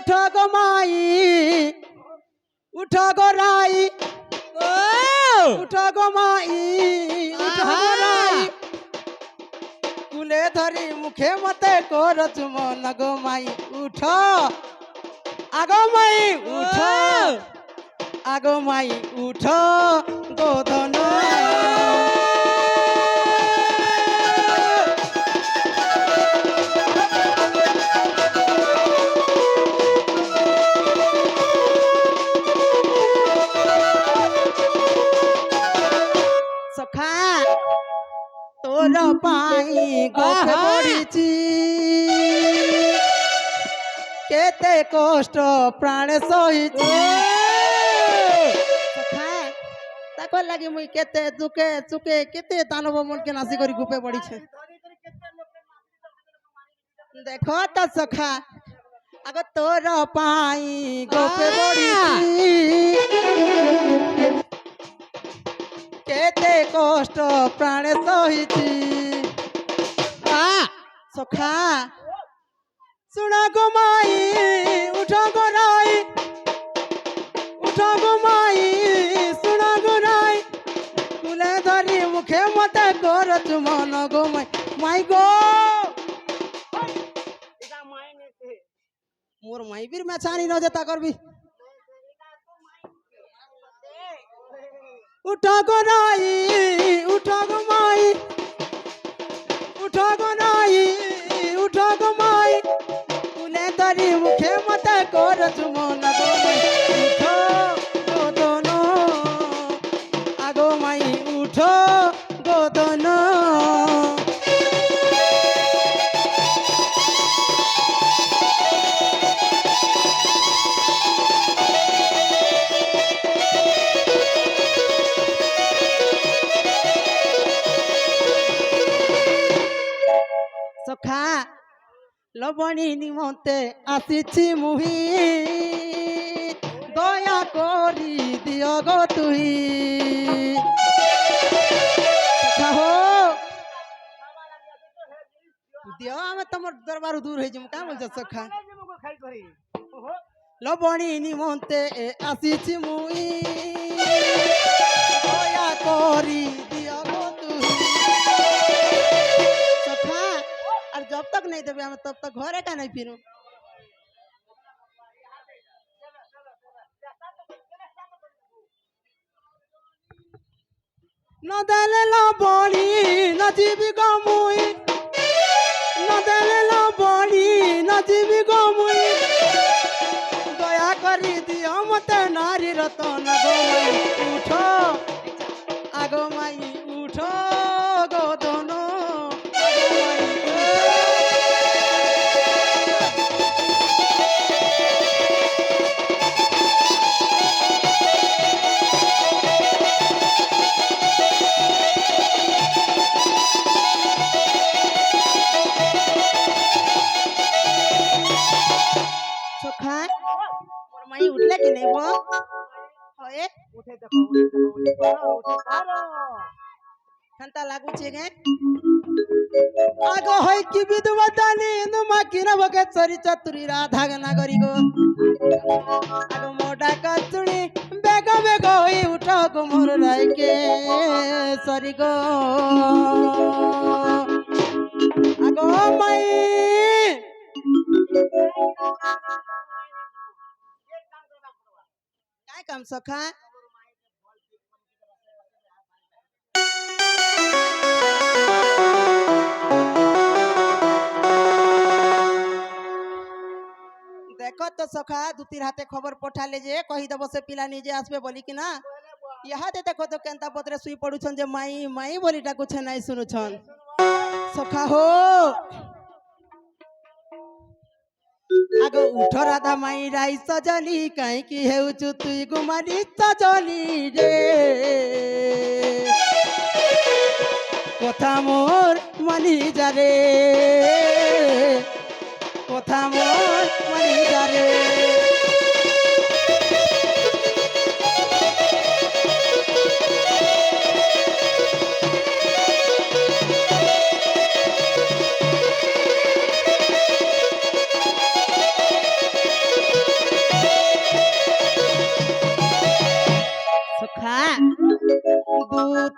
উঠো গো মাই উঠো গো রাই ও উঠো গো মাই উঠো গো রাই কুলে ধরি মুখে মতে কর চুমন গো মাই উঠো আগো মাই উঠো আগো মাই উঠো গোধন সখা তোর পাই গপে পড়িছি কেতে কষ্ট প্রাণে সহিছি সখা তাকর লাগি মুই কেতে দুকে চুকে কেতে দানব মনকে নাসি করি গুপে পড়িছে দেখো তো সখা আগ তোর পাই গপে পড়িছি কেতে কষ্ট প্রাণে সহিছি সখা শুনা গো মাই উঠো গো রাই উঠো গো মাই শুনা গো রাই কুলে ধরি মুখে মতে কর চুমন গো মাই মাই গো মোর মাই বীর মেছানি ন যেতা করবি উঠো গো রাই উঠো গো মাই উঠো গো রাই উঠো গো মাই কুলে ধরি মুখে মতে কর চুমন গো মাই উঠো গোদন আগো মাই উঠো গোদন সখা লবণী নিমন্তে আসিছি মুহি দয়া করি দিও গো তুই সখা হো দিও আমি তোমার দরবার দূর হয়ে যাবো কেমন বলছো সখা লবণী নিমন্তে আসিছি মুই দয়া করি দিও গো তুই সখা আর जब तक नहीं देवे हमें तब तक घरे का नहीं फिरू न देले लो बड़ी न जीवी गमुई न देले लो बड़ी न जीवी गमुई दया करी दियो मते नारी रतन गो माई उठो आगो माई उठो गोदन সখা মোর মাই উঠলে কি নেব হয় উঠে দেখো উঠে পারো খান্তা লাগুছে গে আগো হয় কি বিধবতানি নুমা কিনা বকে চরি চতুরি রাধা গনা করি গো আগো মোটা কচুনি বেগ বেগ হই উঠো গো মোর রাইকে সরি গো আগো মাই काय काम सखा देखो तो सखा दुतीर हाथे खबर पठाले जे कही दब से पिला निजे आसबे बोली कि ना यहाँ दे देखो तो केंता पत्रे सुई पड़ुछन जे माई माई बोली डाकुछ नहीं सुनुछन सखा हो आगो उठ राधा माई राई सजनी कहीं की हेउचु तुई गुमारी सजनी रे कथा मोर मानी जारे कथा मोर मानी जारे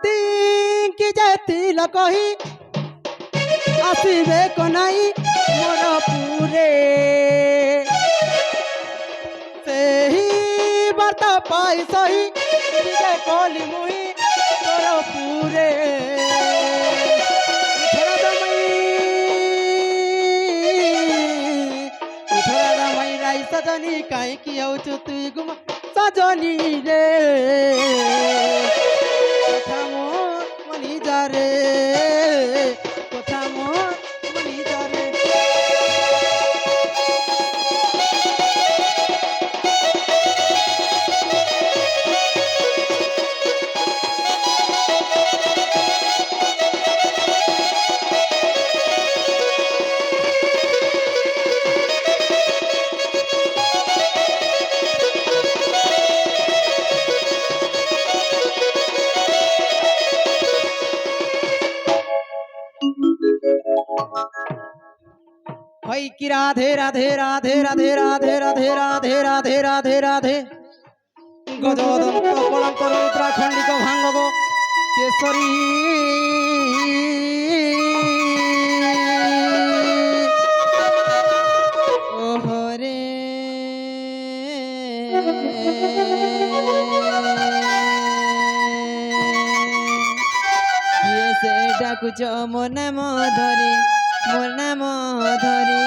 ତିଙ୍କି ଯେତିଲ କହି ଆସିବେ କନାଇ ମୋର ପୁରେ ସେହି ବାର୍ତ୍ତା ପାଇ ସହି ଟିକେ କଲି ମୁହିଁ ତୋର ପୁରେ सजनी कहीं की आउछु तुई गुम सजनी रे कोठा मोर मनी जा रे कोठा मोर मनी जा रे हई कि राधे राधे राधे राधे राधे राधे राधे राधे राधे राधे गजदंत कलंकर उत्तराखंडिक भांगव केसरी ओहरे किए से डाकुच मो नाम धरी मोर नाम धरी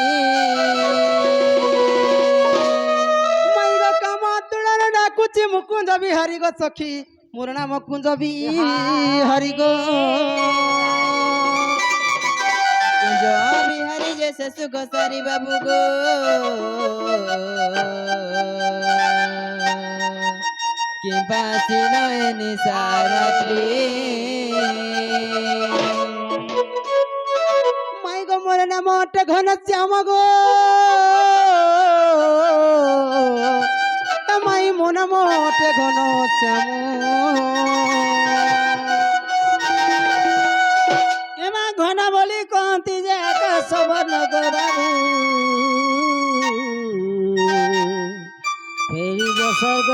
माइर काम तुलन डाकुची मुकुंज बिहारी गो सखी मोर नाम कुंज बिहारी गो कुंज बिहारी जैसे सुख सारी बाबू गो कि बासी नयनी सारात्री मोर नाम घन श्याम गो माई मो नाम घन श्याम एमा घन बोली कहती जे आकाश बर्णक बाबू फेरी जो स्वर्ग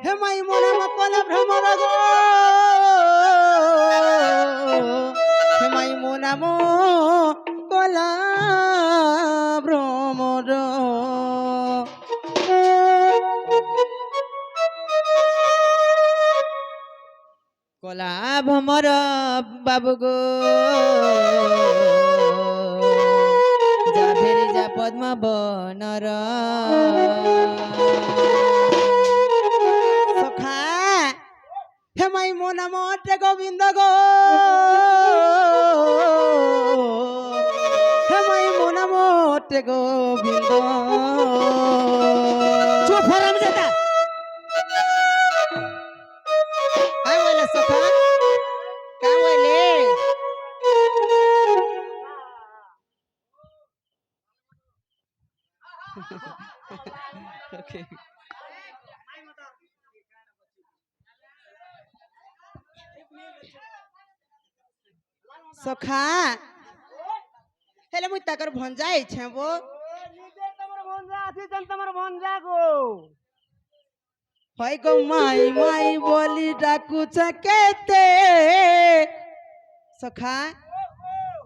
हे माई मो नाम कल भ्रमर गो हे माई मो नाम कला भ्रमर कला भ्रमर बाबू गो जा फेरी जा पद्म बनर हे माई मो नाम गोविंद गो हे माई मो नाम गोविंद चुप हराम जाता काय बोले सखा काय बोले ओके सखा हेले मुई ताकर भंजाई छेबो निजे तमर भंजा आसी जन तमर भंजा गो होय गो माई माई बोली डाकू चकेते सखा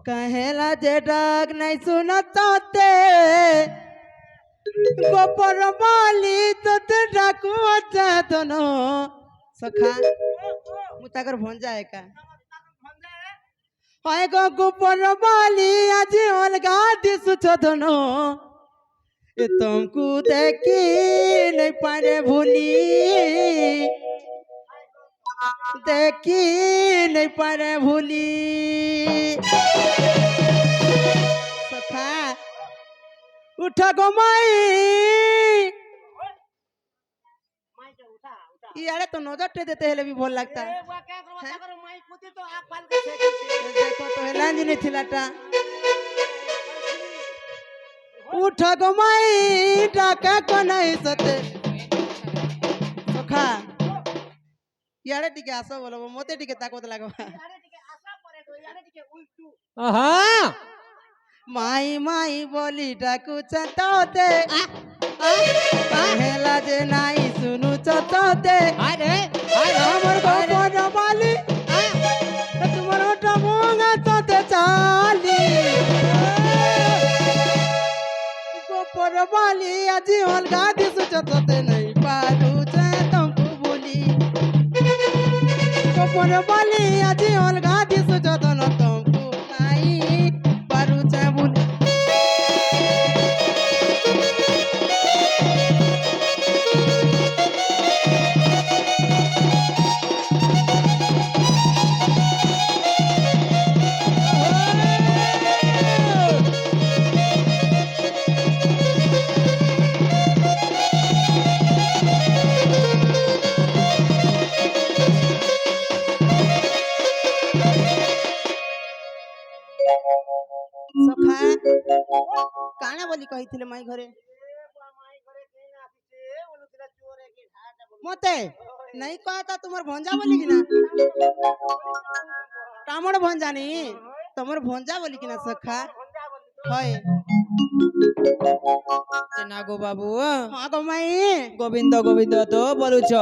कहेला जे डाक नहीं सुनते गोपर माली तो डाकू अच्छा दोनो सखा मुई ताकर भंजा है का हाय गो गोपर बाली आज अलगा दिसुछ धनो ए तुमको देखी नहीं पारे भूली देखी नहीं पारे भूली सखा उठा गो माई यारे तो नजर टे देते हैं भी भल लगता है देखो तो हेलांज नहीं थिलाटा उठ गो माई डाका को नहीं सते सखा यारे टिके आसो बोलो मोते टिके ताकोत लागबा माई माई बोली डाकू चताते হেলা যে নাই শুনু চতে আরে আমার গোপন বালি তোমার ওটা মঙ্গা চতে চালি গোপন বালি আজি অলগা দিশু চতে নাই পারুছে তমকু বলি গোপন বালি আজি অলগা দিশু যতন তমকু নাই পারুছে বলি সখা কানা বলি কহিଥିଲେ মাই ঘরে মতে নাই কহতা তোমার ভঞ্জা বলি কিনা কামড় ভঞ্জা নি তোমার ভঞ্জা বলি কিনা সখা হয় না গো বাবু হ্যাঁ গো মাই গোবিন্দ গোবিন্দ তো বলুছ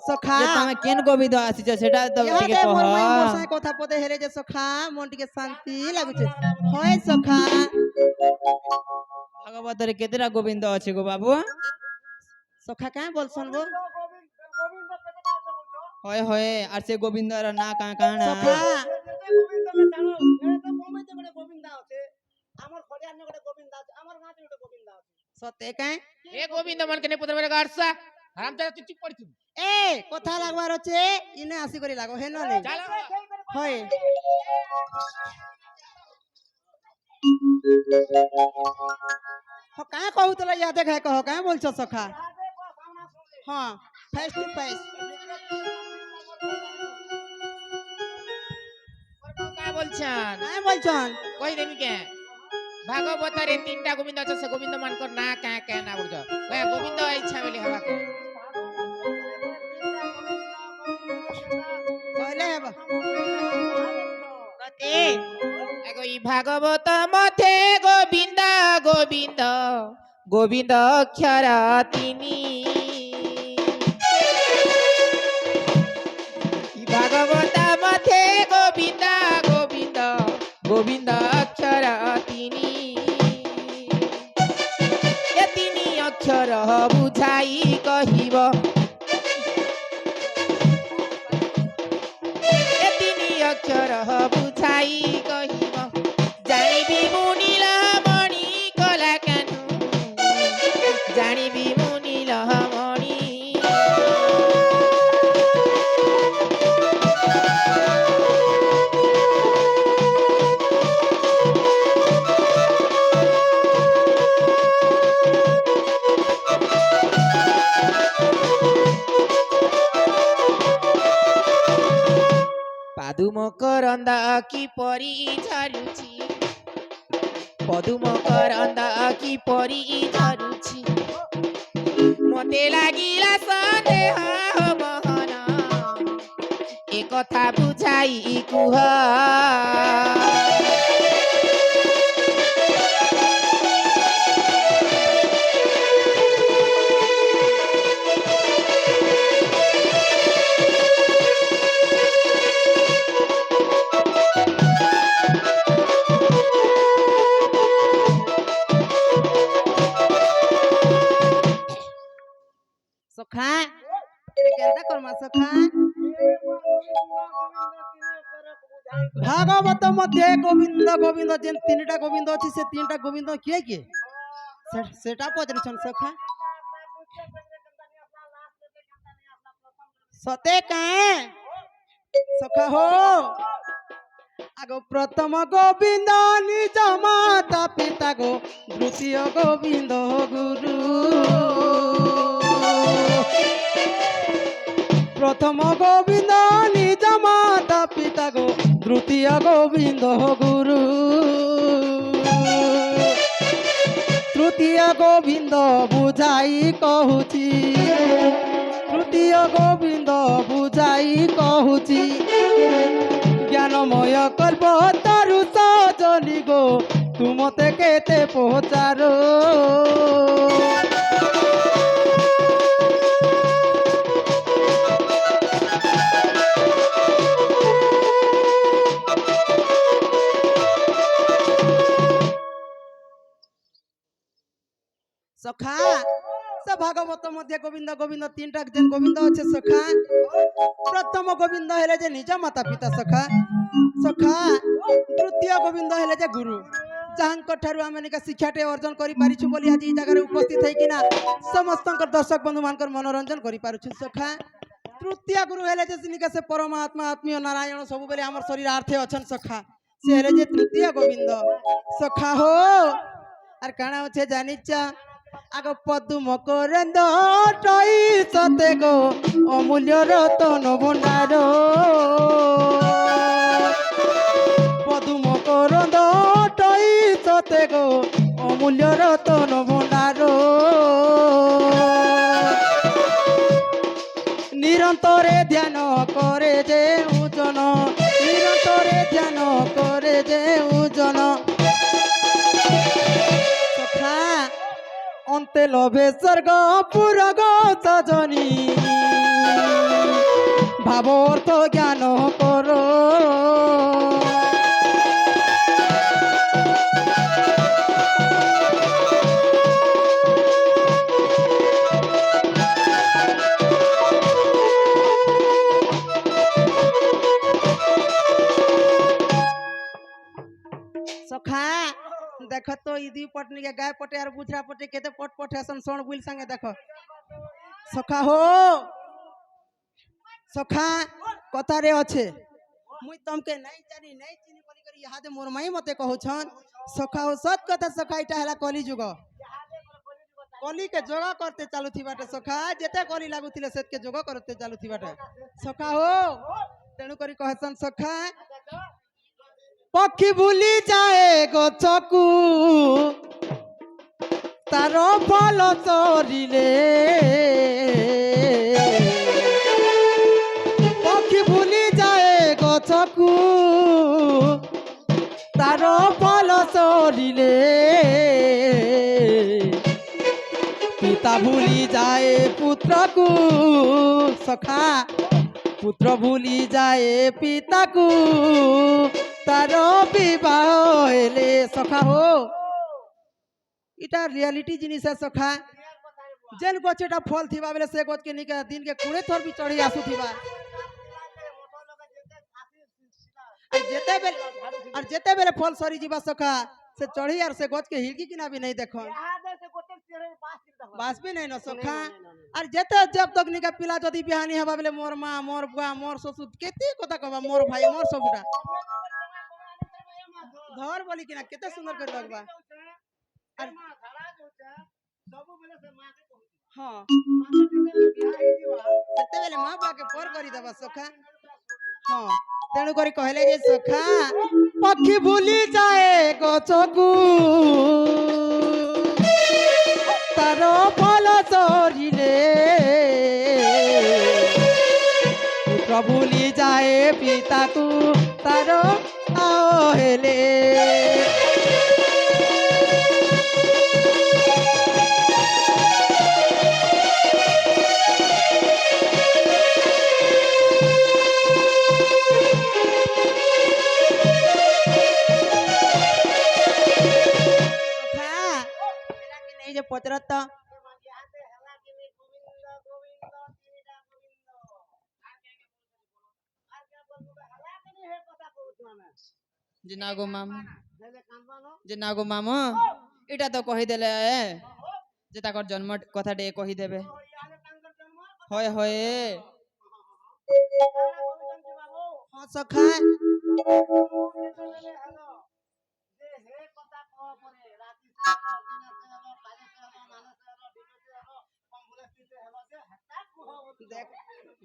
সখা যে তুমি কেন গোবিন্দ আসিছ সেটা তো টিকে ইহাদে কহ মোর মাই মোর সাথে কথা পদে হেরে যে সখা মন টিকে শান্তি লাগুছে হয় সখা ভাগবতরে কেতেটা গোবিন্দ আছে গো বাবু সখা কাঁ বলছন গো হয় হয় আর সে গোবিন্দর না কা কানা সখা সতে কাঁ এ গোবিন্দ মনকে নে পুত্র মেরে গাড়সা হারাম চালা তুই চুপ করিস এ কথা লাগবার হচ্ছে ইনে আসি করে লাগো হেন নেই চালা হয় কাঁ কহুতলা ইয়াদে খায় কহ কাঁ বলছ সখা হ্যাঁ ফেস টু ফেস কা বলছান কাঁ বলছন কই দেবি কে ভাগবতরে তিনটা গোবিন্দ আছে সে গোবিন্দ মানকর না কা কা না বলছ কই গোবিন্দ ইচ্ছা বলি হবা কে কইলে হেবা সতে এগো ই ভাগবত মধ্যে গোবিন্দ গোবিন্দ গোবিন্দ অক্ষর তিনি ই ভাগবত মধ্যে গোবিন্দ গোবিন্দ গোবিন্দ অক্ষর তিনি এ তিনি অক্ষর বুঝাই কহিব এ তিনি অক্ষর বুঝাই কহিব জানিবি মুনিল মণি কলা কেন জানিবি মুনিল মণি পাদুম করন্দা কি পরি ঝালুছি পদুম করন্দা কি পরি ঝালুছি মতে লাগিলা সন্দেহ মহন এ কথা বুঝাই কুহ সখা কেনটা করমা সখা ভাগবত মধ্যে গোবিন্দ গোবিন্দ যে তিনটা গোবিন্দ আছে সে তিনটা গোবিন্দ কে কে সেটা পচারছন সখা সতে কাঁ সখা হো আগো প্রথম গোবিন্দ নিজ মাতা পিতা গো দ্বিতীয় গোবিন্দ গুরু প্রথম গোবিন্দ নিজ মাতা পিতা গো তৃতীয় গোবিন্দ গুরু তৃতীয় গোবিন্দ বুঝাই কহুছি তৃতীয় গোবিন্দ বুঝাই কহুছি জ্ঞানময় কল্প তারু সজনি গো তুমতে কেতে পচারো সখা সে ভাগবত মধ্যে গোবিন্দ গোবিন্দ তিনটা যে গোবিন্দ আছে সখা প্রথম গোবিন্দ হেলে যে নিজ মাতা পিতা সখা সখা তৃতীয় গোবিন্দ হেলে যে গুরু যাহাଙ୍କ ଠାରୁ ଆମେ ନିକା ଶିକ୍ଷାଟେ ଅର୍ଜନ କରିପାରିଛୁ ବୋଲି ଆଜି ଏଇ ଜାଗାରେ ଉପସ୍ଥିତ ହେଇକିନା ସମସ୍ତଙ୍କର ଦର୍ଶକ ବନ୍ଧୁ ମାନଙ୍କର ମନୋରଞ୍ଜନ କରିପାରୁଛୁ ସଖା ତୃତୀୟ ଗୁରୁ ହେଲେ ଯେ ନିକା ସେ ପରମାତ୍ମା ଆତ୍ମୀୟ ନାରାୟଣ ସବୁବେଳେ ଆମର ଶରୀରାର୍ଥେ ଅଛନ୍ ସଖା ସେ ହେଲେ ଯେ ତୃତୀୟ ଗୋବିନ୍ଦ ସଖା ହୋ আর কাଣା আছে জানিছ আগ পদুম করেন্দ টই সতে গো অমূল্য রতন ভণ্ডার পদুম করন্দ টই সতে গো অমূল্য রতন ভণ্ডার নিরন্তরে ধ্যান করে যে উজন নিরন্তরে ধ্যান করে যে উজন অন্তে লভে স্বর্গ পুরগ সজনী ভাবর্থ জ্ঞান কর সখা দেখ তো ই দুই পট নিকে গায়ে পটে আর বুঝরা পটে কেতে পট পটে আসন শোন বুল সঙ্গে দেখো সখা হো সখা কথারে আছে মুই তমকে নাই জানি নাই চিনি বলি করি ইহাদে মোর মাই মতে কহুছন সখা হো সত কথা সখা এটা হেলা কলি যুগ কলি কে যোগ করতে চালুথিবাটা সখা যেতে কলি লাগুଥିଲେ সেতকে যোগ করতে চালুথিবাটা সখা হো তেণু করি কহসন সখা পক্ষী ভুলি যায় গছকু তার ফল চরিলে পক্ষী ভুলি যায় গছকু তার ফল চরিলে পিতা ভুলি যায় পুত্রকু সখা পুত্র ভুলি যায় পিতাকু তার বিবাহ হেলে সখা হো এটা রিয়ালিটি জিনিস সখা যেন গছটা ফল থিবা বেলে সে গছ কে নিকে দিন কে কুড়ে থর भी चढ़ी आसुथिबा আর যেতে বেলে ফল সরি ଯିବା সখা से चढ़ी আর से गछ के हिलकी किना भी नहीं देखो बास भी नहीं न सखा और जेते जब तक निका पिला जदी बिहानी हबा बेले मोर मां मोर बुआ मोर ससुर केते कथा कहबा मोर भाई मोर सबुटा धर बोली किना केते सुंदर कर लगबा और हां सेते बेले मां बुआ के पर करी देबा सखा हां तेणु करी कहले जे सखा पक्षी भूली जाए गछकू तार फल चरिले पुत्र भूली जाए पिता को तार हेले पचरत যে না গো মামা যে না গো মামা এটা তো কহি দেলে যে তাকর জন্ম কথাটা কহি দেবে হয় হয় हां सखा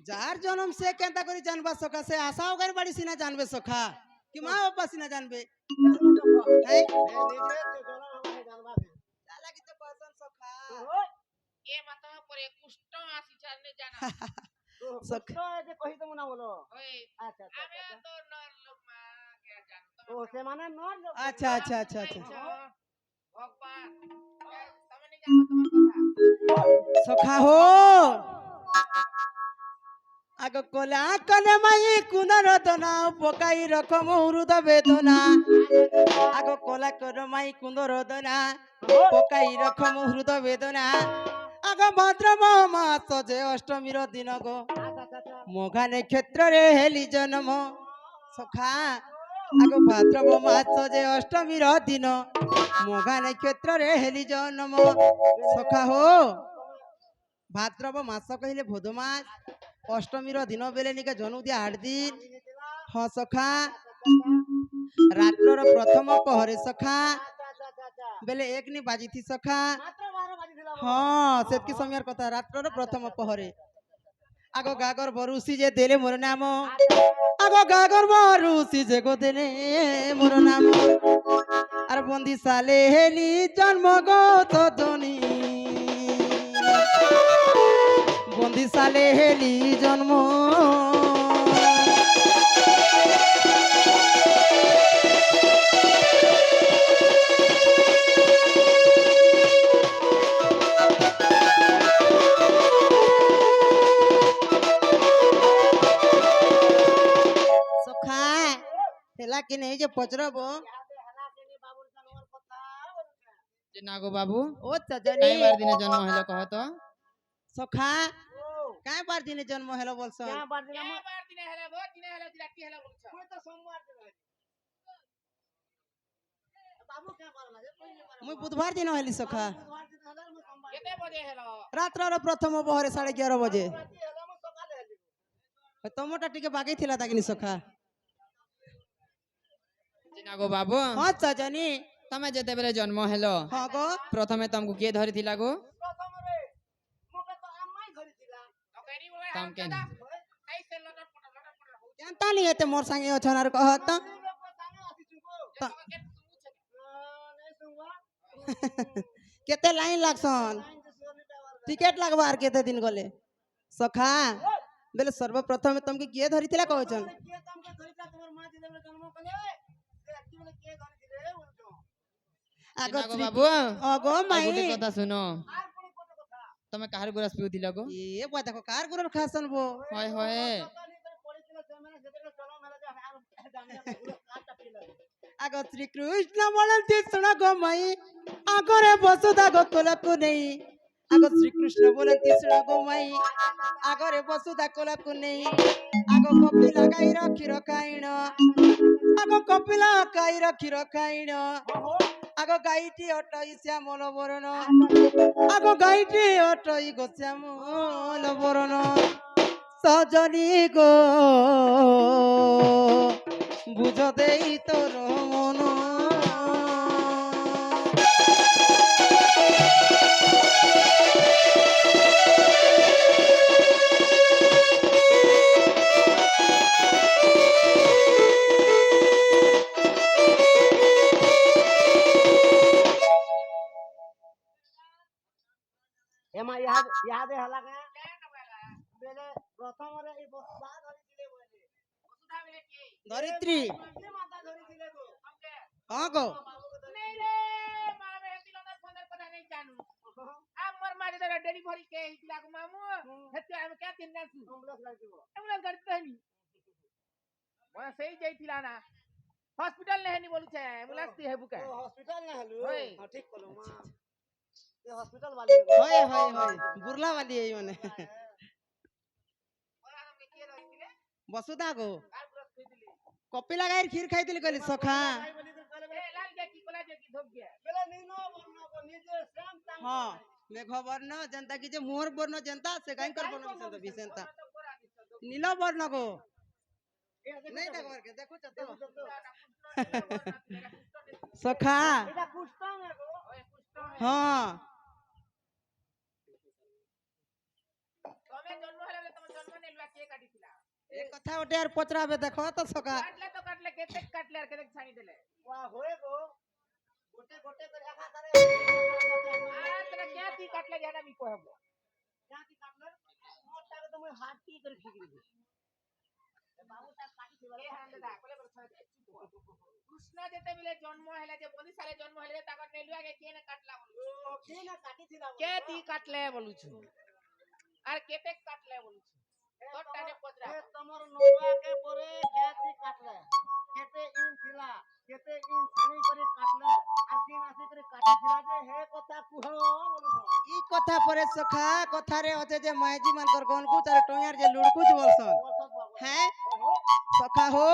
जार जन्म से केंता करी जानबा सखा से आशा वगैरह बड़ी सीना जानबे सखा कि मां बाप सीना जानबे है जाला की तो पसंद सखा ये मत करे कुष्ठ आसी जाने जाना सखा যে কহি তো না বলো ओए আচ্ছা अबे तो नर लोग मां क्या जानता ও সে মানে নর अच्छा अच्छा अच्छा अच्छा भगवान તમે नहीं जानता तुम्हारा কথা सखा हो আগ কলা কনে মাই কুন্দর দনা পকাই রকম হৃদ বেদনা আগ কলা কনে মাই কুন্দর দনা পকাই রকম হৃদ বেদনা আগ ভাদ্রব মাস যে অষ্টমীর দিন গো মঘানে ক্ষেত্রে হেলি জন্ম সখা আগ ভাদ্রব মাস যে অষ্টমীর দিন মঘানে ক্ষেত্রে হেলি জন্ম সখা হো ভাদ্রব মাস কহিলে ভোদ মাস অষ্টমীর দিন বেলে নিকে জনু দিয়া 8 দিন হ সখা রাত্রর প্রথম পহরে সখা বেলে 1 নি বাজিথি সখা হ্যাঁ সেতকি সময়ের কথা রাত্রর প্রথম পহরে আগ গাগর বরুসি যে দেলে মোর নাম আগ গাগর বরুসি যে গো দেলে মোর নাম আর বন্দি সালে হেলি জন্মগত জনী বন্দি সালে হেলি জন্ম সখা হেলা কি নেই যে পচরবো যে না গো বাবু ও চাচনি কাই বার দিনে জন্ম হলো কহ তো সখা কাই বার দিনে জন্ম হেলো বলছ বার দিনে হেলা গো দিনে হেলা রাতি হেলা বলছ মুই বুধবার দিন হেলি সখা কেতে বজে হেলা রাত্রর প্রথম পহরে 11:30 বজে তোমটা টিকে বাকি থিলা তাকিনি সখা যে না গো বাবু হ্যাঁ চাচনি তুমি যেতেবেলে জন্ম হেলো হ্যাঁ গো প্রথমে তমকু কিয়ে ধরিଥିଲା গো কেনি বলে তম কেন এই সে লটর পটর হউছে কেনতা নি এতে মোর সঙ্গে অছন আর কহত কেতে লাইন লাগছন টিকেট লাগবার কেতে দিন গলে সখা বেলে সর্বপ্রথমে তমকে কিয়ে ধরিଥିଲା কহছন যে আগ না গো শ্রী বাবু অগো আর মাই গোটে কথা শুনো তুমি কাহার গুরাস পিউথিলা গো এ বই দেখো কার গুরুর খাসন বো হয় হয় আগ শ্রীকৃষ্ণ বলেন তৃষ্ণ গো মাই আগরে বসুদা গোকুলকু নেই আগ শ্রীকৃষ্ণ বলেন তৃষ্ণ গো মাই আগরে বসুদা কোলকু নেই আগ কপিলা গাইর ক্ষীর খাইণ আগ কপিলা গাইর ক্ষীর খাইণ আগ গাইটি অটই শ্যামল বরণ আগ গাইটি অটই গো শ্যামল বরণ সজনী গো বুঝ দেই তোর মন এমা ইয়াদে হেলা কে বেলে প্রথমরে এই বস্তা ধরিছিলে বলে ওসুধা মিলে কি ধরিত্রী কি মাথা ধরিছিলে গো আমকে হ্যাঁ গো নেই রে মামে হেতি লটার ফোনের কথা নেই জানু আমার মাঝে ধরে ডেলিভারি কে হিতলা গো মামু হেতি আমি কে তিন জানছু অ্যাম্বুলেন্স লাগিবো এমন গাড়ি তো হয়নি মানে সেই যাইতিলা না হসপিটাল নেহেনি বলছে অ্যাম্বুলেন্স দি হেবু কে হসপিটাল না হলো ওই। হ্যাঁ ঠিক কলো মা এই হসপিটাল বালি হয় হয় হয় বুরলা বালি এই মানে ওরা আমি কে রইছিলে বসুদা গো আর পুরো কইদিলি কপিলা গাইর ক্ষীর খাইতিলি কইলি সখা এ লাল গে কি কলা গে কি ধোক গে বেলে নিনো বর্ণ গো নিজে শ্যাম শ্যাম হ্যাঁ মেঘ বর্ণ যেনতা কি যে মোর বর্ণ যেনতা সে গাইকর বর্ণ বিসেন্ত বিসেন্তা তো করা দিছ নীল বর্ণ গো নেই দেখবার কে দেখো তো সখা এটা কুষ্টা না গো হ্যাঁ তবে জন্ম হলে তোমার জন্ম নেলবা কে কাটিছিলা এ কথা ওটে আর পচরাবে দেখো তো সখা কাটলে তো কাটলে কেতে কাটলে আর কেতে ছানি দিলে ওয়া হয়ে গো গোটে গোটে করে একা তারে আর তোরা কে তুই কাটলে জানা আমি কহব क्या की काटलर मोटा तो मैं हाथ की कर खींच दी बाबू ता काटी थी এ হারাম দাদা কোলে বড় ছয় কৃষ্ণ যেতে মিলে জন্ম হলে যে বলি সালে জন্ম হলে তাকর নেলু আগে কে না কাটলা বলু ओ के ना काटी थी ना কে তুই কাটলে বলুছু আর কেতে কাটলে বলুছু তোরটানে পচরা তোমার নৌকাকে পরে খেতে কাটলে কেতে ইন ছিলা কেতে ইন ছানি করে কাটলে আর দিন আসি করে কাটি ছিলা যে হে কথা কুহ বলছ ই কথা পরে সখা কথারে আছে যে মাইজি মানকর গনকু তার টয়ার যে লুড়কুচ বলছন হ্যাঁ সখা হো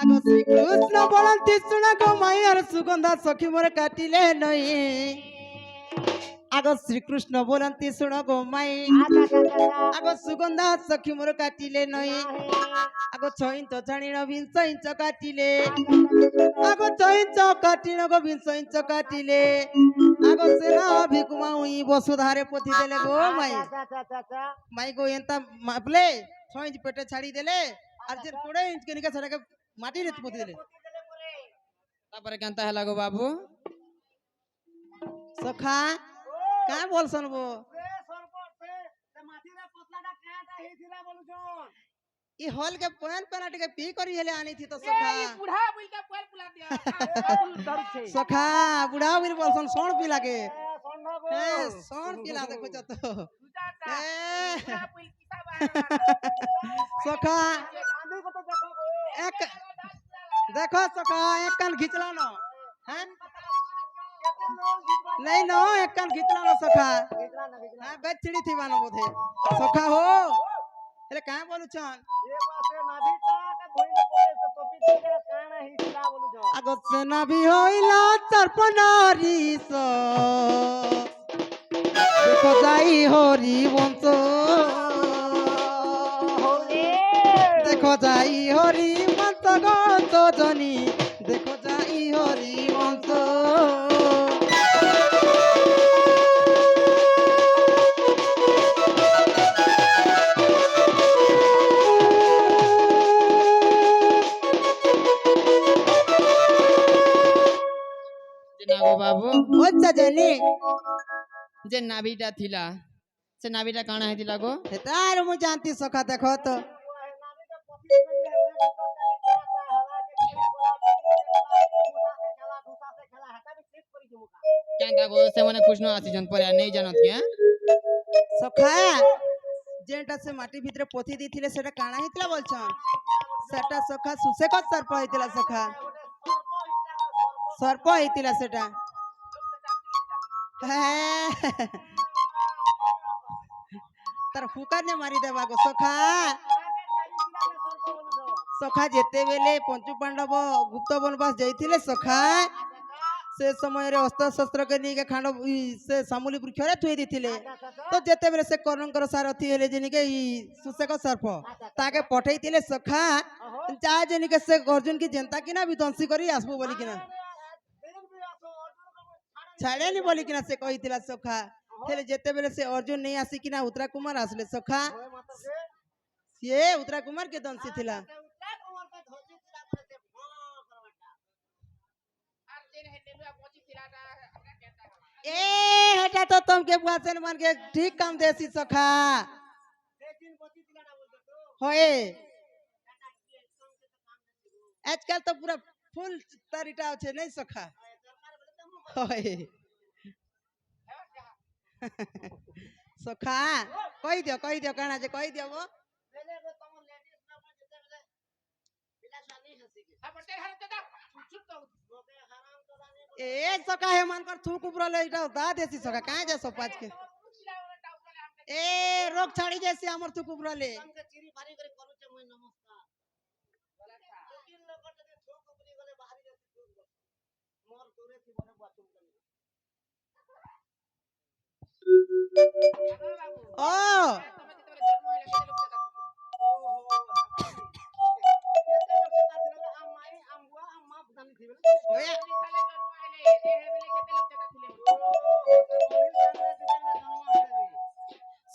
আগো শ্রীকৃষ্ণ বলন্তি শুনা গো মাইয়ার সুগন্ধা সখী মোরে কাটিলে নই আগো শ্রীকৃষ্ণ বলন্তি শুনা গো মাই আগো সুগন্ধা সখী মোরে কাটিলে নই আগো ছইঞ্চ ছাড়িণ বিংশ ইঞ্চ কাটিলে আগো ছইঞ্চ কাটিণ গো বিংশ ইঞ্চ কাটিলে আগো সেনা ভিকুমা উই বসুধারে পথি দেলে গো মাই মাই গো এন্তা মাপলে ছইঞ্চ পেটে ছাড়ি দেলে আর যে 20 ইঞ্চ কেনিকা সেটাকে মাটি রে পথি দেলে তারপরে কেনতা হেলা গো বাবু সখা কা বলছন গো ই হল के पहन पहनाट के पी करी हेले आनी थी तो सखा এই বুড়া বইলকে পোল পুলা দিয়া सखा बुढ़ा बिर बोलसन सोन पी लागे ए सोन पीला देखो तो দুটাটা ए বুড়া বইল কিতা বাহার सखा एक देखो सखा एक कान खिचला न हैं नहीं न एक कान खिचला न सखा हां बेचड़ी थी बानो बोधे सखा हो એટલે કાં બોલું છન আগত নাভি হইলা তর্পণারি স দেখো যাই হরি বংশ দেখো যাই হরি বংশ গঞ্জ জনি দেখো যাই হরি বংশ নাগো বাবু আচ্ছা জানি যে নাভিটা থিলা সে নাভিটা কাଣା হইতিলা গো তার মু জানতি সখা দেখো তো কেনতা গো সেমানে কৃষ্ণ আসিছন পরে আর নেই জানত কে সখা যেটা সে মাটি ভিতরে পথি দিছিলে সেটা কাଣା হইতিলা বলছন সেটা সখা সুসেকত সর্প হইতিলা সখা সর্প হইতিলা সেটা হ্যাঁ তার ফুকানে মারি দেবা গো সখা সখা যেতেবেলে পঞ্চু পাণ্ডব গুপ্ত বনবাস যাইଥିଲେ সখা সে সময়ের অস্ত্র শস্ত্রকে নিয়ে খান্ড সে সামুলি বৃক্ষরে থুই দিଥିଲେ তো যেতেবেলে সে কর্ণঙ্কর সারথি হেলে যেনিকে ই সুশেক সর্প তাকে পঠাইଥିଲେ সখা যা যেনিকে সে অর্জুন কি জেন্তা কিনা বিধ্বংসী করি আসবো বলি কিনা ছাড়েনি বলি কিনা সে কইতিলা সখা হেলে যেতেবেলে সে অর্জুন নেই আসি কিনা উত্তরা কুমার আসলে সখা সে উত্তরা কুমার কে দংশী থিলা আর দিন হে নেলুয়া পচি ছিলাটা কেনতা ए हटा तो तुमके बुआसन मन के ठीक काम देसी सखा होए आजकल तो पूरा फुल तरीटा छे नहीं सखा होए सखा कहि दियो काना जे कहि दियो वो अपन तेरे हाथ दादा चुप तो ए सखा हे मन कर थूक ऊपर ले इटा दा देसी सखा काहे जे सो पाँच के ए रोग छाड़ी जैसे हमर थूक ऊपर ले ओ होया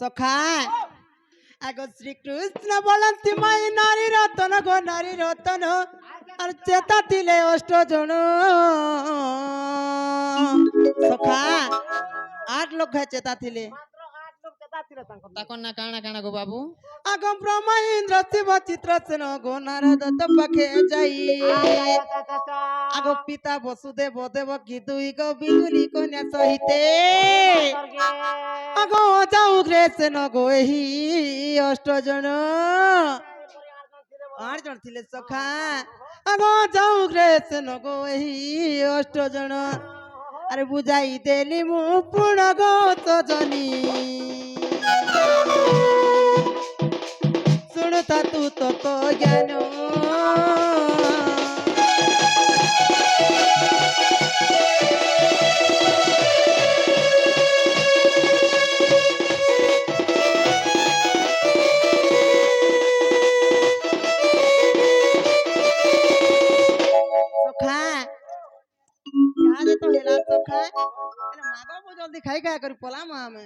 सखा आगो श्री कृष्ण बोलंती माई नारी रतन गो नारी रतन और चेता तिले अष्ट जन सखा 8 लोग है चेता थिले তখন না কানা কানা গো বাবু आगो ब्रह्मा इंद्र शिव चित्र सेन गो नारद तो पखे जाई আগো পিতা বসুদেব দেব কি দুই গো বিজুলি কন্যা সহিতে আগো যাও গ্রেসন গো এহি অষ্টজন আর জন ଥିଲେ সখা আগো যাও গ্রেসন গো এহি অষ্টজন আরে বুঝাই দেলি মু পুণ গো সজনী শুণতা তু তত জ্ঞান সখা ইহাদে তো হেলা সখা এনে মাগো জলদি খাই খাই করি পলাম আমি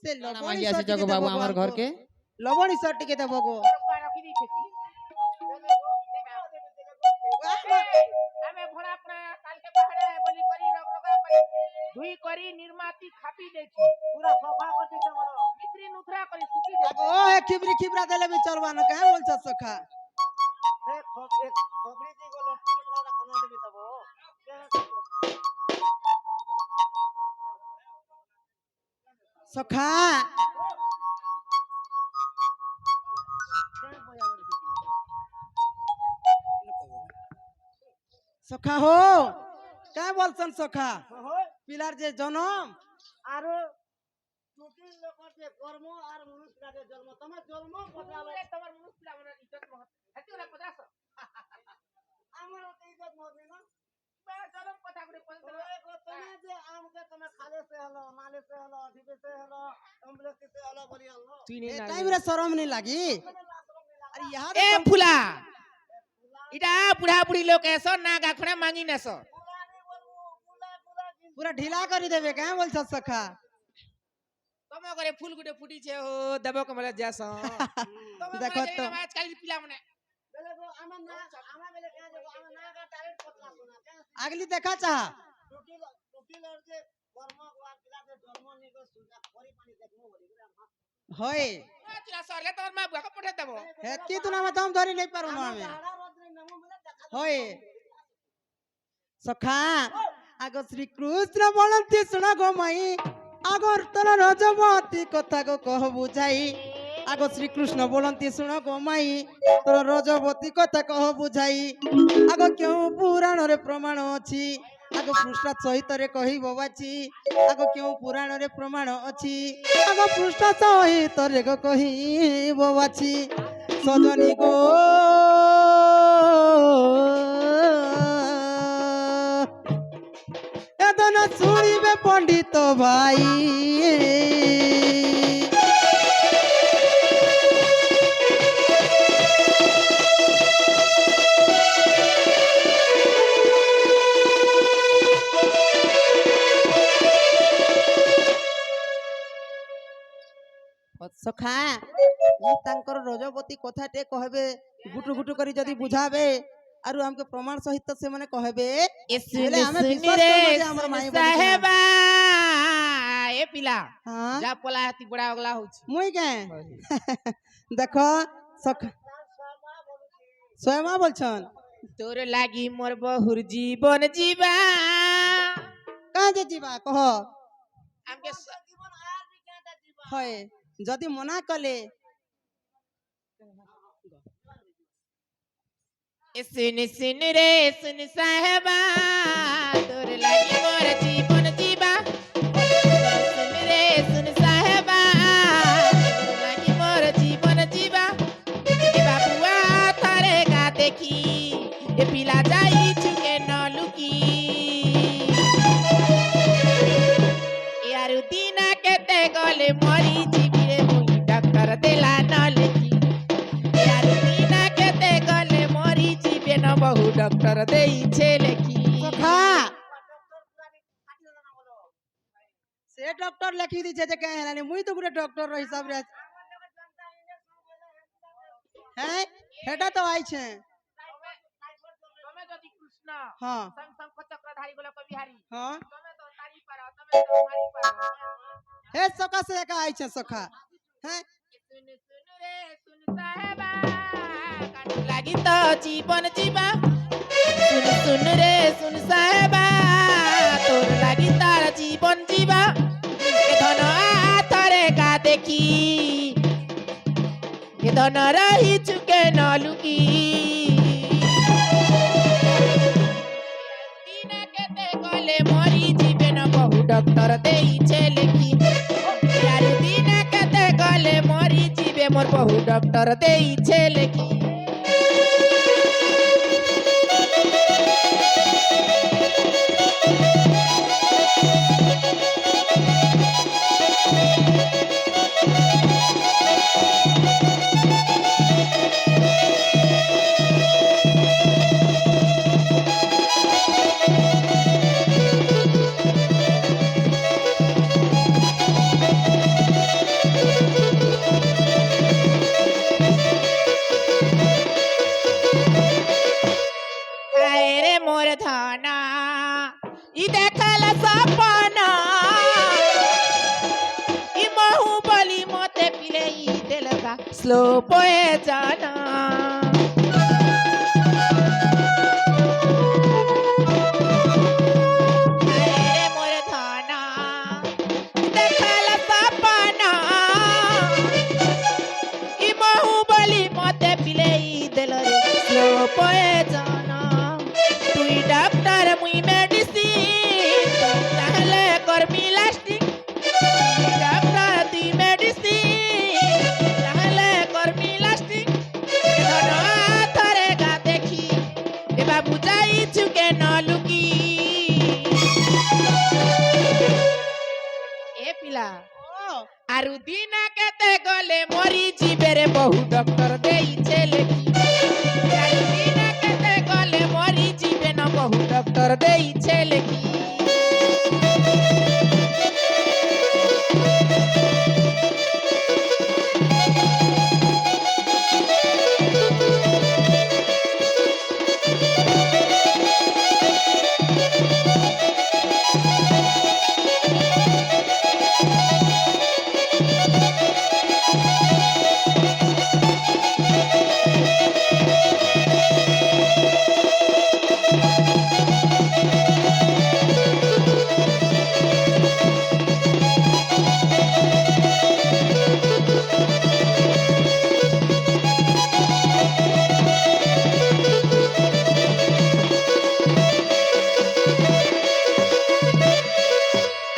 সে কানা লবণী মাগি আছে সর জগ টিকে বাবু দেবো আমার আমকো। ঘরকে লবণী সর টিকে দেবো গো রাখি দিয়েছি আমি ভোড়া পুরা কালকে পাহাড়ে বলি করি রগরগা করি ধুই করি নির্মাতি খাপি দেছি পুরা সফা করে দিতে বলো মিত্রি নুথরা করি শুকি দেছি ও এ খিবরি খিবরা দেলে বি চলবা না কেন বলছ সখা সে খবরি দি গো লটকি টুকরা খানা দেবি তবো সখা সখা হো কে বলছেন সখা পিলার যে জনম আর জটিল লোকের যে কর্ম আর মনুষ্যের জন্ম তোমার জন্ম বদলাবে তোমার মুসলিম আমার ইজ্জত মহৎ হেতু না পদাস আমার তো ইজ্জত মহৎ না জনম কথা করে তুমি যে আমকে তুমি খালে সে হলো নালে সে হলো ঢিপে সে হলো অম্বুলেন্স সে হলো বলি হলো এ টাইম রে শরম নি লাগি আরে ইহা এ ফুলা ইটা বুড়া বুড়ি লোক এসো না গাখড়া মাঙি নেসো পুরা ঢিলা করে দেবে কে বলছ সখা তমে করে ফুল গুটে ফুটিছে ও দেব কমলে যাস দেখো তো আজকাল পিলা মনে বলে গো আমার না আমার বলে কে যাবো আমার না গা ডাইরেক্ট পতলা শোনা কে আগলি দেখা চাহ জটিলের যে কর্ম আর বিলাতে জন্ম নিগো সুজা পরি পানি দেখমু বলি করে আমার হয় চিলা সরলে তোমার মা বুয়াকে পঠে দেব হেতি তো না দম ধরি নাই পারু না আমি হাড়া রদ্রে নামু বলে দেখা হয় সখা আগ শ্রীকৃষ্ণ বলନ୍ତି শুণ গো মাই আগর তোর রজবতী কথা গো কহ বুঝাই আগ শ্রীকৃষ্ণ বলନ୍ତି শুণ গো মাই তোর রজবতী কথা কহ বুঝাই আগ কেউ পুরাণরে প্রমাণ ଅଛି আগ পৃষ্ঠা সহিତରେ କହିବ ବାଛି ଆଗ କେଉଁ ପୁରାଣରେ ପ୍ରମାଣ ଅଛି ଆଗ ପୃଷ୍ଠା ସହିତରେ କହିବ ବାଛି ସଜନୀ ଗୋ এদন শুনিবে পণ্ডিত ভাই সখা ই তাঙ্কর রজবতী কথাটে কহবে গুটু গুটু করি যদি বুঝাবে আরু আমকে প্রমাণ সহিত সে মানে কহবে শুনি ଆମେ শুনি ବିଶ୍ୱାସ রে କରୁ ଯେ ଆମର ମାଇଁ ବୋଲି ସାହେବା এ পিলা হ্যাঁ যা পলা হাতি বড়া ওগলা হচ্ছে মুই কে দেখ সখা স্বয়মা বলছন তোর লাগি মোর বহুর জীবন জীবা কাঁ যে ଯିବା কহ আমকে জীবন আর বি কেটা জীবন হয় যদি মনা কলে শুনি শুনি রে শুনি সাহেবা তোর লাগি মোর জীবন জীবা শুনি রে শুনি সাহেবা তোর লাগি মোর জীবন জীবা এ বাবুয়া তারে গা দেখি এ পিলা যাইছু কেন লুকি ইয়ারু দিনা কেতে গলে মরি জীবি রে মুই ডাক্তার দেলা ন লেখি ইয়ারু দিনা কেতে গলে মরি জীবে ন বহু ডাক্তার দেইছে লেখি সখা সে ডক্টর লেখি দিছে যে কে হেলানি মুই তো গুটে ডক্টর হিসাব রে হ্যাঁ সেটা তো আইছে তুমি যদি কৃষ্ণ হ্যাঁ শঙ্খ চক্রধারী বলে কবিহারি হ্যাঁ তুমি তো তারি পারো তুমি তো মারি পারো হে সখা সে একা আইছে সখা হ্যাঁ শুন শুন রে শুন সাহেবা কাটলা লাগি তো জীবন জীবা শুন শুন রে শুন সাহেবা তোর লাগি তার জীবন জীবা এ ধন আতরে গা দেখি এ ধন রহি চুকে ন লুকি দিনে কেতে গলে মরি জীবে ন বহু ডক্টর দেইছে লেখি আর দিনে কেতে গলে মরি জীবে মোর বহু ডক্টর দেইছে লেখি হায় রে মোর ধনা ই দেখাল সপনা ই মহু বলি মতে পিলে ই দেলগা স্লো পয়ে জানা হায় রে মোর ধনা ই দেখাল সপনা ই মহু বলি মতে পিলে ই দেলরে স্লো পয়ে জানা তুই ডাক্তার মুই মেডিসিন তাহলে করবি লাস্টিং ডাক্তার তুই মেডিসিন তাহলে করবি লাস্টিং ধন থরে গা দেখি এ বাবু যাইছু কেন লুকি এ পিলা আরু দিন কেতে গলে মরি ଯିବେ রে বহু ডক্টর দেইছে লেখি আরু দিন কেতে গলে মরি ଯିବେ ন বহু ডক্টর দেইছে লেখি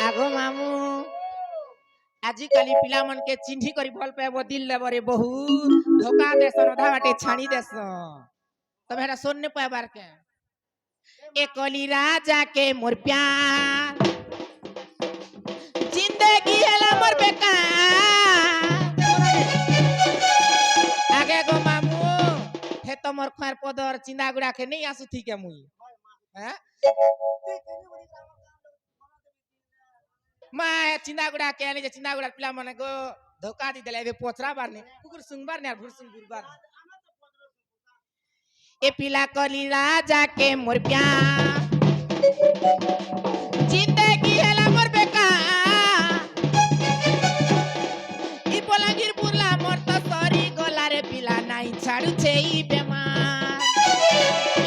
আগো মামু আজিকালি পিলামনকে চিহ্নি କରି ଭଲ ପାଇବ ଦିଲ ଲେବରେ ବହୁତ ଧୋକା ଦେସନ ଅଧା ବାଟେ ଛାଣି ଦେସ ତମେ ହେଟା ଶୁନ ପାଇବାର କେ ए कली राजा के मोर प्यार जिंदगी है मोर बेकार आगे गो मामू हे तो मोर खार पदर चिंदा गुड़ा के नहीं आसु थी के मुई हैं मैं चिंदा गुड़ा के आने चिंदा गुड़ा पिला मने गो धोखा दी देले बे पोचरा बारने कुकुर सुंगबार ने भुरसुंग गुरबार ए पिला कली राजा के मोर प्यार जिंदगी है मोर बेकार ई बोलागिर पुरला मोर तो सरी गला रे पिला नहीं छाड़ू छे ई बेमार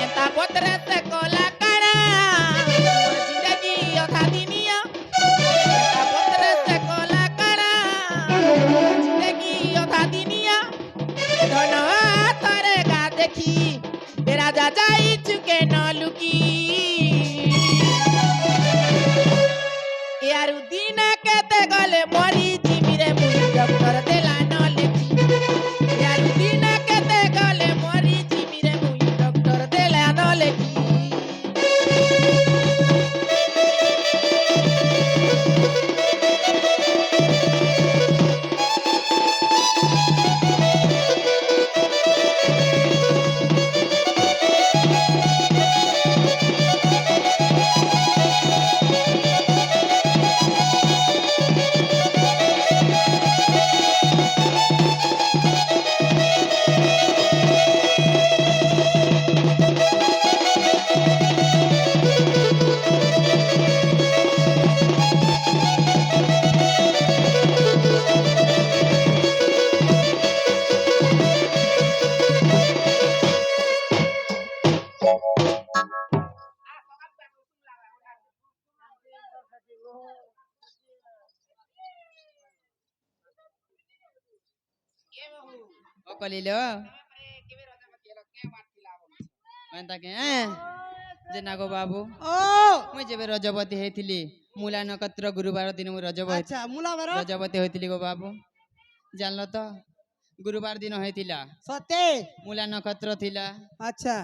एता बोतरे से कोला काड़ा मोर जिंदगी अधा दिनिया एता बोतरे से कोला काड़ा मोर जिंदगी अधा दिनिया धनवा तारे गा देखी राजा जाई चुके न लुकी यार दिन केते गले मरी जीवी रे मुई डॉक्टर देला न लेखी यार दिन केते गले मरी जीवी रे मुई डॉक्टर देला न लेखी কলিল এন্তাকে যে না গো বাবু ও মুই যেবে রজবতী হইଥିଲି মূলা নক্ষত্র গুরুবার দিন মু আচ্ছা মুলা বের রজবতী হইଥିଲି গো বাবু জানল তো গুরুবার দিন হইতিলা সত্যি মূলা নক্ষত্র থিলা আচ্ছা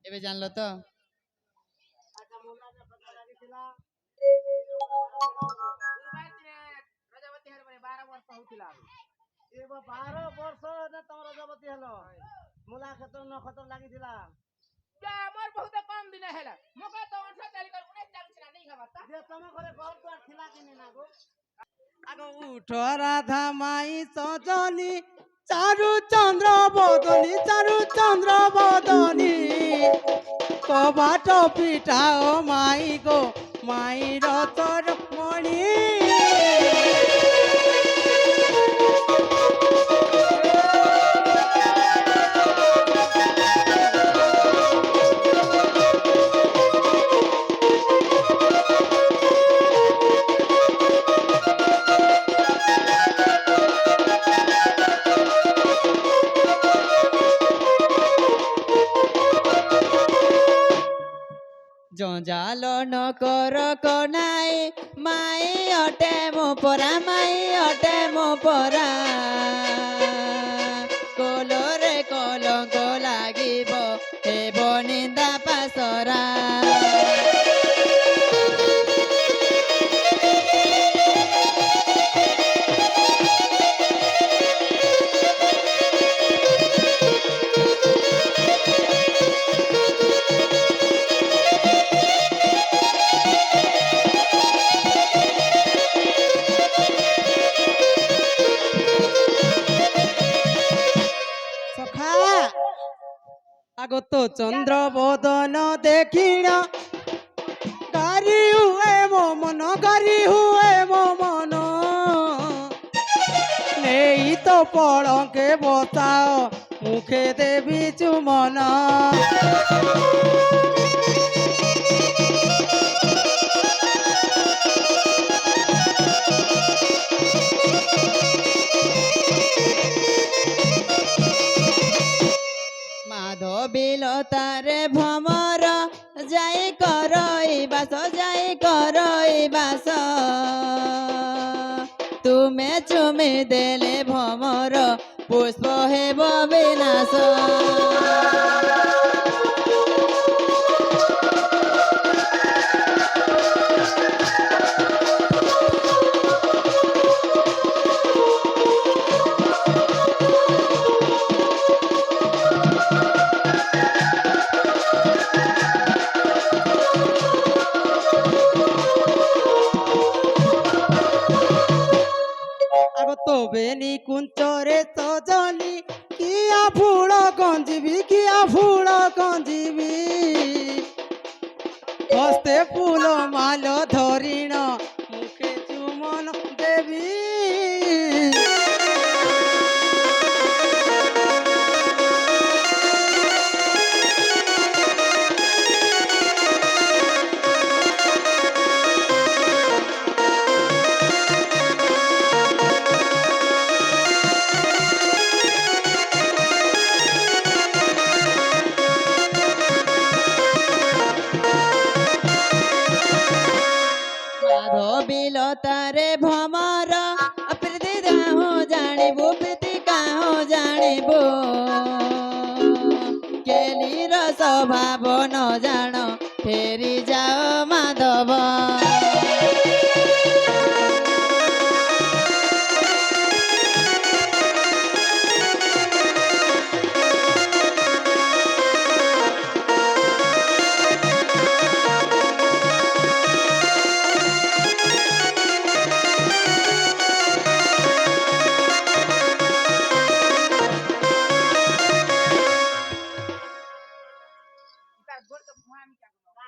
এবে জানল তো আচ্ছা মুলা নক্ষত্র লাগিଥିଲା ରଜବତୀ ହେଲେ 12 ବର୍ଷ ହଉଥିଲା ଏବେ 12 ବର୍ଷ ନା ତମ ରଜବତୀ ହେଲ ମୁଲା କ୍ଷେତ୍ର ନକ୍ଷତ୍ର ଲାଗିଥିଲା ମୋର ବହୁତ କମ ଦିନ ହେଲା ମୁଁ କହ ତ 18 ତାରିଖ 19 ଚାଲୁଛି ନା ନେଇ ଖબર ତା ଯେ ତମ ଘରେ ଘର ଦ୍ୱାର ଥିଲା କି ନି ନା গো আগ উঠ রাধা মাই সজনী চারু চন্দ্র বদনী চারু চন্দ্র বদনী কবাট পিঠাও মাই গো মাই রতর মণি জঞ্জাল নকর কনাই মাই অটে মো পরা মাই অটে মো পরা কলরে কলঙ্ক লাগিব হেব নিন্দা পাসরা সখা আগত চন্দ্র বদন দেখিণ গারি হুয়ে মো মন গারি হুয়ে মো মন নেই তো পড়কে বসাও মুখে দেবী চুমন মাধবিল তারে ভ্রমর যাই করই বাস তুমে চুমি দেলে ভ্রমর পুষ্প হেব বিনাশ আগত বেনি কুঞ্চরে সজনী কিয়া ফুল গঞ্জিবি হস্তে ফুল মাল ধরিণ মুখে চুমন দেবী মাধবিল তারে ভ্রমর প্রীতি কাহু জানিবু প্রীতি কাহু জানিবু কেলির স্বভাব ন জাণ ফেরি যাও মাধব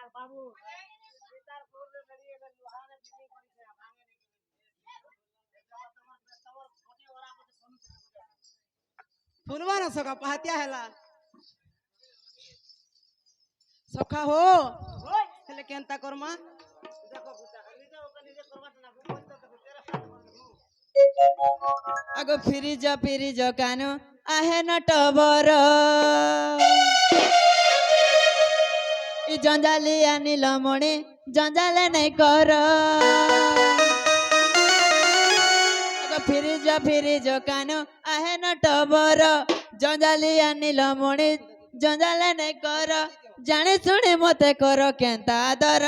তার বাবু তার পূর্বে বেরিয়ে গেল লোহারে ফিটিং করেছে ভাঙে নাকি তোমার ঘটি ওরা পথে শুনছে শুনবা না সখা পাহাতিয়া হেলা সখা হো হেলে কেনতা করমা দেখো গুটা নিজে ওকে নিজে করবাটা না ঘুম তো তেরা সাথে করবো আগ ফিরিজ কানো আহে নটবর ই জঞ্জালি আনিল মণি জঞ্জালে নাই কর ফিরিজ কানো আহে নটবর জঞ্জালি আনিল মণি জঞ্জালে নাই কর জানি শুনি মতে কর কেন্তা দর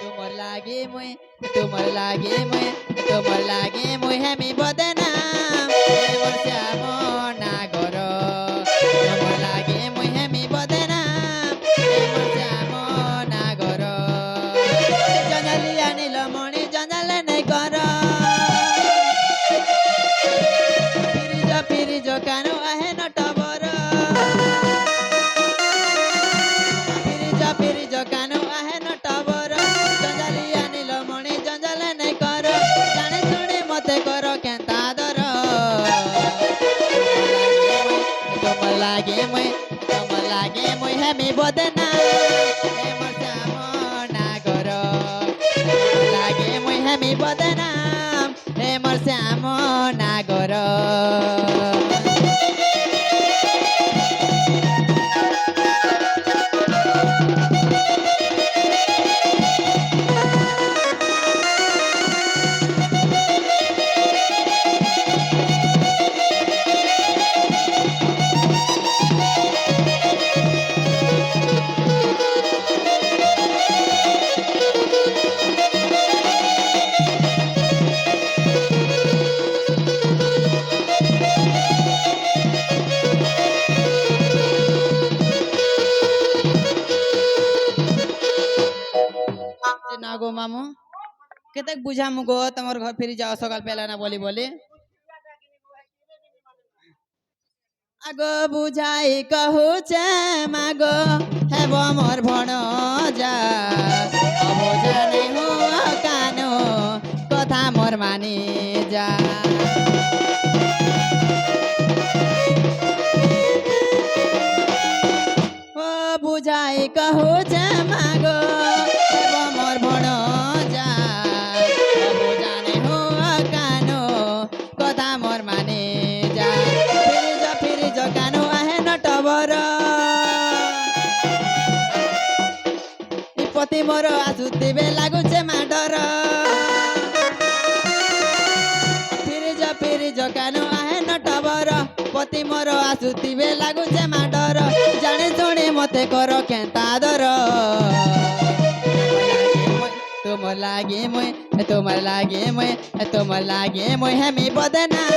तुमर लागे मुई तुमर लागे मुई तुमर लागे मुई हेमी बदनाम मोर श्याम नागर तुमर लागे मुई हेमी बदनाम मोर श्याम नागर जंजाली आनिल मणि जंजाले नहीं कर फिरिज कानो आहे नटबर फिरिज कानो आहे नटबर जंजाली आनिल मणि जंजाले नहीं कर जाने सुनी मते कर केंता दर तुमर लागे मुई हेमी बदनाम ए मोर श्याम नागर तुमर लागे मुई हेमी बदनाम ए मोर श्याम नागर ना गो मामू केतक बुझामु गो तमर घर फेरी जाओ सकाल पहला ना बोली बोली आगो बुझाई कहू चे मागो हेब मोर भण जा अबुझा नहीं हुआ कानो कथा मोर मानी जा ओ बुझाई कहू चे मागो हेब मोर भण जा अबुझा नहीं हुआ कानो कथा मोर मानी जा फिरिज कानो आहे नटबर इ पति मोर आसुतिबे लागुचे माडर फिरिज कानो आहे नटबर पति मोर आसुतिबे लागुचे माडर जाने सुनी मते कर केंता दर तुमर लागे मुई हेमी बदनाम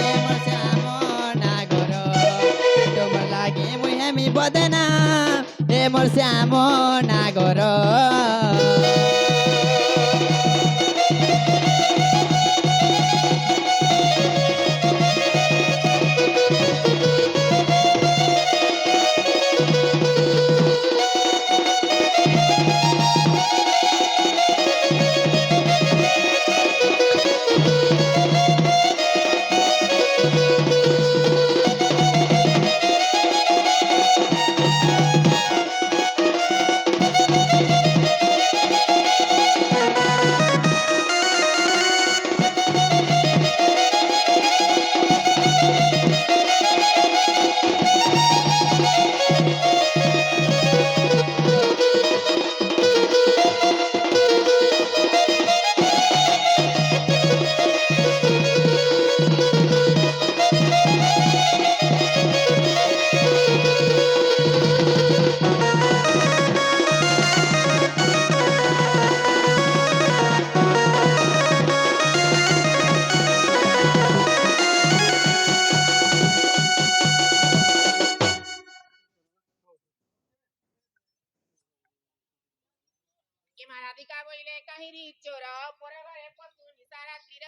ए मोर श्याम नागर तुमर लागे मुई हेमी बदनाम ए मोर श्याम नागर কি মারাধিকা বইলে কাহিনী চোর পরে ঘরে পশু নিশারা তীর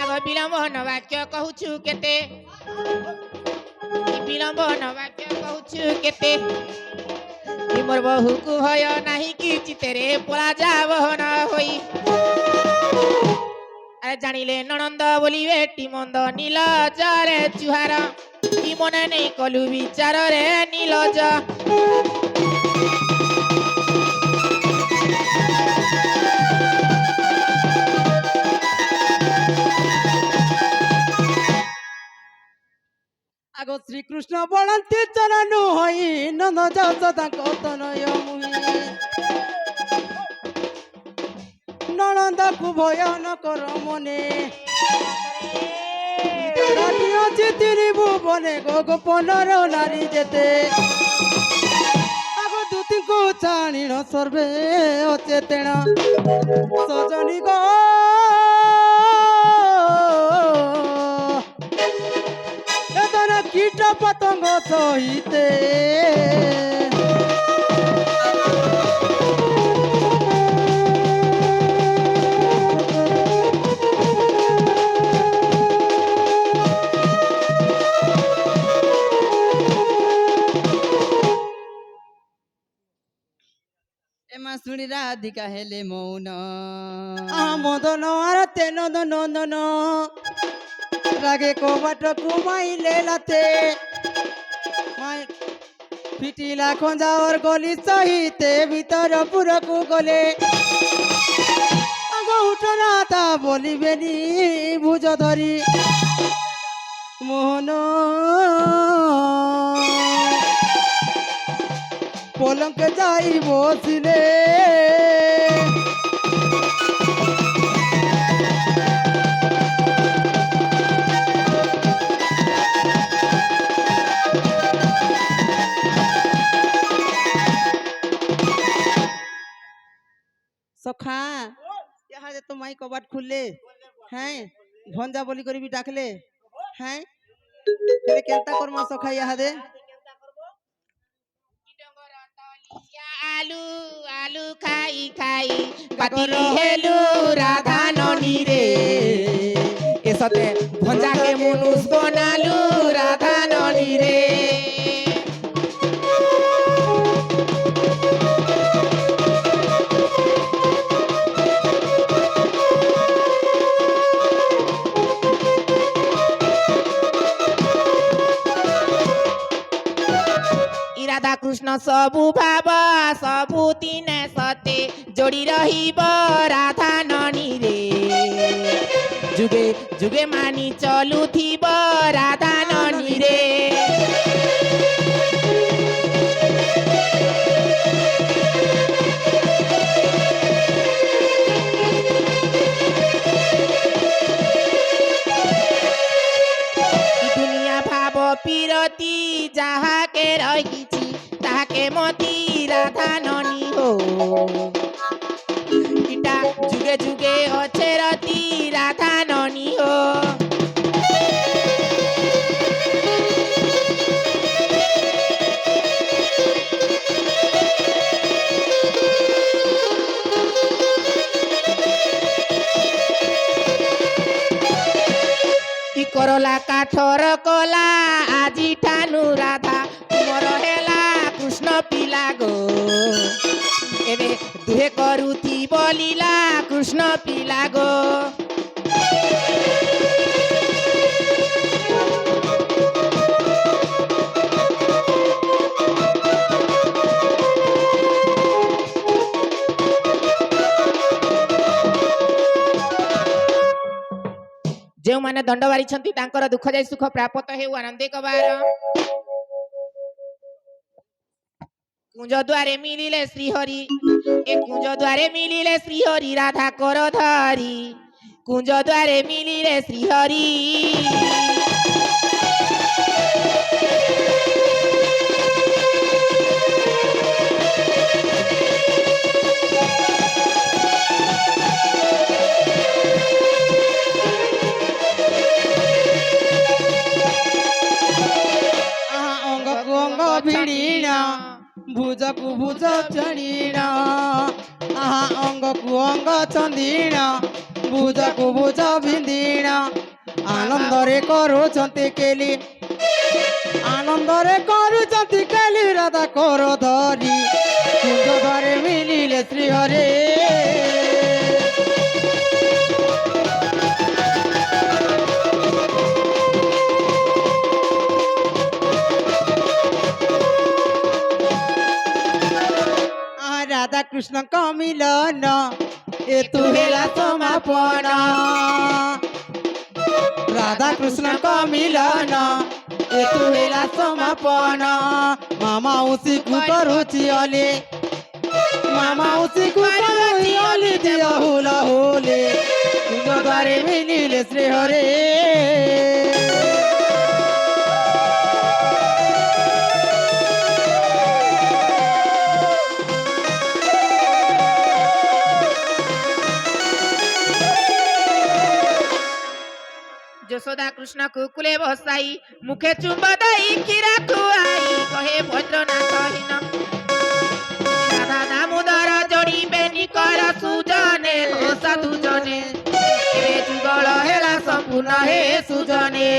আগ বিলম্ব নবাক্য কহুছু কেতে বিলম্ব নবাক্য কহুছু কেতে মোর বহুକୁ ভয় নাহি কি চিতেরে পলা যাব না হই আরে জানিলে ননন্দ বলিবে টি মন্দ নীল জরে চুহার কি মনে নেই কলু বিচারে নীলজ আগ শ্রীকৃষ্ণ বলন্তি চরণু হই নন্দ যশোদাঙ্ক তনয় মুহি ননন্দকু ভয় ন কর মনে রানী আছে তিনি ভুবনে গো গোপনর নারী যেতে আগ দুতিଙ୍କୁ জাଣିଣ সর্বে অচেতেণ সজনী গো এদন কীট পতঙ্গ সহিতে এমা শুনি রাধিকা হেলে মৌন মদন আর তেন নন্দন রাগে কোবাট কুমাইলে লাতে ফিটিলা খঞ্জাওর গলি সহিতে ভিতর পুরকু গলে আগ উঠনা তা বলিবেনি ভুজ ধরি মোহন পলঙ্ক যাই বসিলে সখা ইহাদে তো মাই কবাট খুললে হ্যাঁ ভঞ্জা বলি করিবি ডাকলে হ্যাঁ তাহলে কেনতা করমা সখা ইহাদে আলু আলু খাই খাই পাতিলি হেলু রাধা ননি রে এসতে ভঞ্জাকে মনুষ বনালু রাধা ননি রে রাধা কৃষ্ণ সবু ভাব সবু দিনে সতে যোড়ি রহিব রাধা ননি রে যুগে যুগে মানি চলুথিব রাধা ননি রে দুনিয়া ভাব পিরতি যাহাকে রহিছি তাহাকে মতি রাধা ননি হো ইটা যুগে যুগে অছে রতি রাধা ননি হো কি করলা কাঠর কলা আজি ঠানু রাধা তুমর হেলা কৃষ্ণ পিলা গো এবে দুহে করুথি বলিলা কৃষ্ণ পিলা গো ଯେଉଁମାନେ ଦଣ୍ଡ ବାରିଛନ୍ତି ତାଙ୍କର ଦୁଃଖ ଯାଇ ସୁଖ ପ୍ରାପ୍ତ ହେଉ ଆନନ୍ଦେ କବାର କୁଞ୍ଜ ଦ୍ୱାରେ ମିଳିଲେ ଶ୍ରୀହରି ଏ କୁଞ୍ଜ ଦ୍ୱାରେ ମିଳିଲେ ଶ୍ରୀହରି ରାଧା କର ଧରି କୁଞ୍ଜ ଦ୍ୱାରେ ମିଳିଲେ ଶ୍ରୀହରି ভিড়িনা ভুজকু ভুজ চড়িনা আহা অঙ্গকু অঙ্গ চন্দিনা ভুজকু ভুজ ভিন্দিনা আনন্দরে করুଛନ୍ତି কেলি আনন্দরে করুଛନ୍ତି কেলি রাধা কর ধরি কুঞ্জ ধরে মিলিলে শ্রীহরে রাধা কৃষ্ণ মিলন এতু হেলা সমাপন রাধা কৃষ্ণ মিলন ଏତୁ ହେଲା ସମାପନ ମାଉସୀକୁ କରୁଛି ଅଲି ମାଉସୀକୁ କରୁଛି ଅଲି ଦିଅ ହୁଲ ହୁଲି ତୁମ ଦ୍ୱାରେ ମିଳିଲେ ଶ୍ରେୟରେ যশোদা কৃষ্ণ কুকুলে বসাই মুখে চুম্ব দেই ক্ষীরা খুয়াই কহে ভদ্রনাথ হীন রাধা দামোদর জড়িবে নিকর সুজনে ও সাধু জনে এ যুগল হেলা সম্পূর্ণ হে সুজনে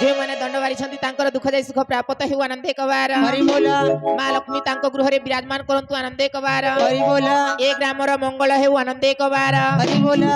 ଯେଉଁମାନେ ଦଣ୍ଡ ବାରିଛନ୍ତି ତାଙ୍କର ଦୁଃଖ ଯାଇ ସୁଖ ପ୍ରାପ୍ତ ହେଉ ଆନନ୍ଦେ କବାର ହରି ବୋଲା ମା ଲକ୍ଷ୍ମୀ ତାଙ୍କ ଗୃହରେ ବିରାଜମାନ କରନ୍ତୁ ଆନନ୍ଦେ କବାର ହରି ବୋଲା ଏ ଗ୍ରାମର ମଙ୍ଗଳ ହେଉ ଆନନ୍ଦେ କବାର ହରି ବୋଲା